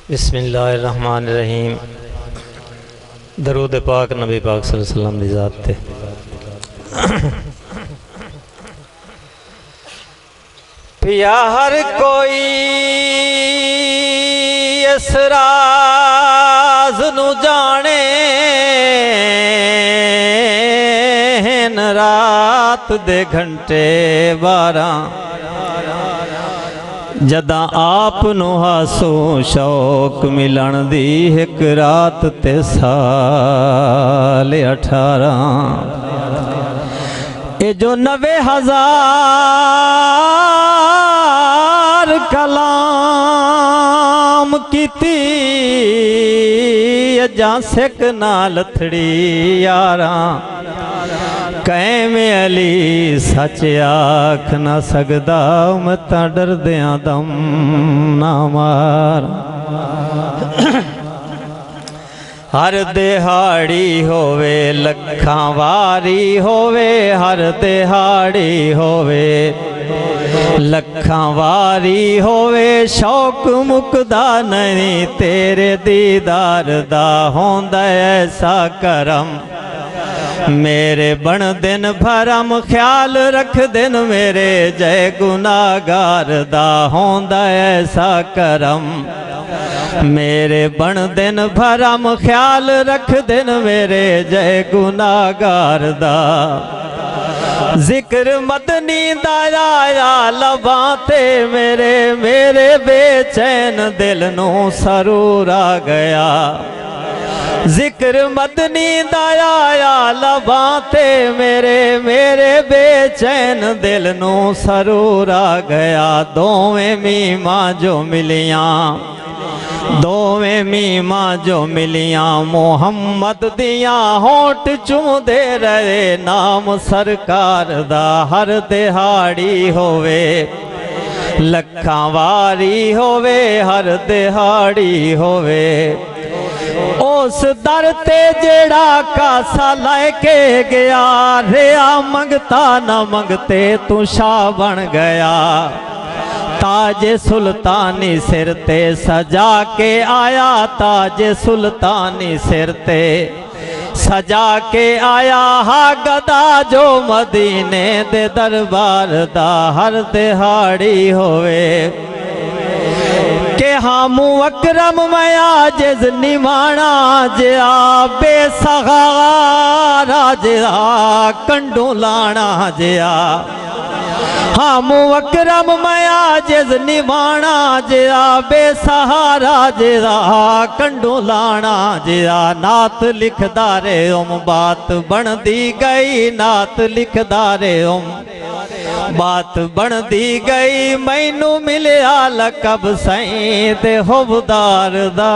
बिस्मिल्लाहिर्रहमानिर्रहीम। दरूद पाक नबी पाक सल्लल्लाहु अलैहि वसल्लम दी ज़ात ते। पिया हर कोई इस राज नू जाने, रात दे घंटे 12 जदा आप नू हासो शौक मिलन दी, एक रात ते साल 18। ए जो 90,000 कलाम कीती, अजा सिक नाल थड़ी यारा कैमें अली सच आख न सकदा, मता डरदियां दम ना मार। हर दिहाड़ी होवे लखां वारी होवे, हर दिहाड़ी होवे लखां वारी होवे, शौक मुकदा नहीं तेरे दीदार दा, होंदा ऐसा करम मेरे बन दिन भरम, ख्याल रख दिन मेरे जय गुनाहगार दा, होंदा ऐसा करम मेरे बन दिन भरम, ख्याल रख दिन मेरे जय गुनाहगार दा। जिक्र मदनी दा आया लबां ते मेरे, मेरे बेचैन दिल नू सरूर आ गया। जिक्र मदनी दा आया लबां ते मेरे, मेरे बेचैन दिल नू सरूर आ गया। दोवें मीमां जो मिलियां, दोवें मीमां जो मिलियां, मोहम्मद दियां होंठ चूमदे रहे नाम सरकार दा। हर दिहाड़ी होवे लखां वारी होवे, हर दिहाड़ी होवे उस दर ते जेड़ा कासा लैके गया, रिया मंगता न मंगते तू शाह बन गया। ताजे सुल्तानी सिर ते सजा के आया, ताजे सुल्तानी सिर ते सजा के आया, हा गदा जो मदीने दे दरबार दा। हर दिहाड़ी होवे के हामू अकरम मैं आजिज़ निमाना, जिया बेसहारा जिया कंडू लाना जिया। हामू अकरम मैं आजिज़ निमाना, जिया बेसहारा जिया कंडू लाना जिया। नात लिखदा रे उम बात बनदी गई, नात लिखदा रे उम बात बनदी गई। मैनू मिलिया लकब सईं ते हुबदार दा।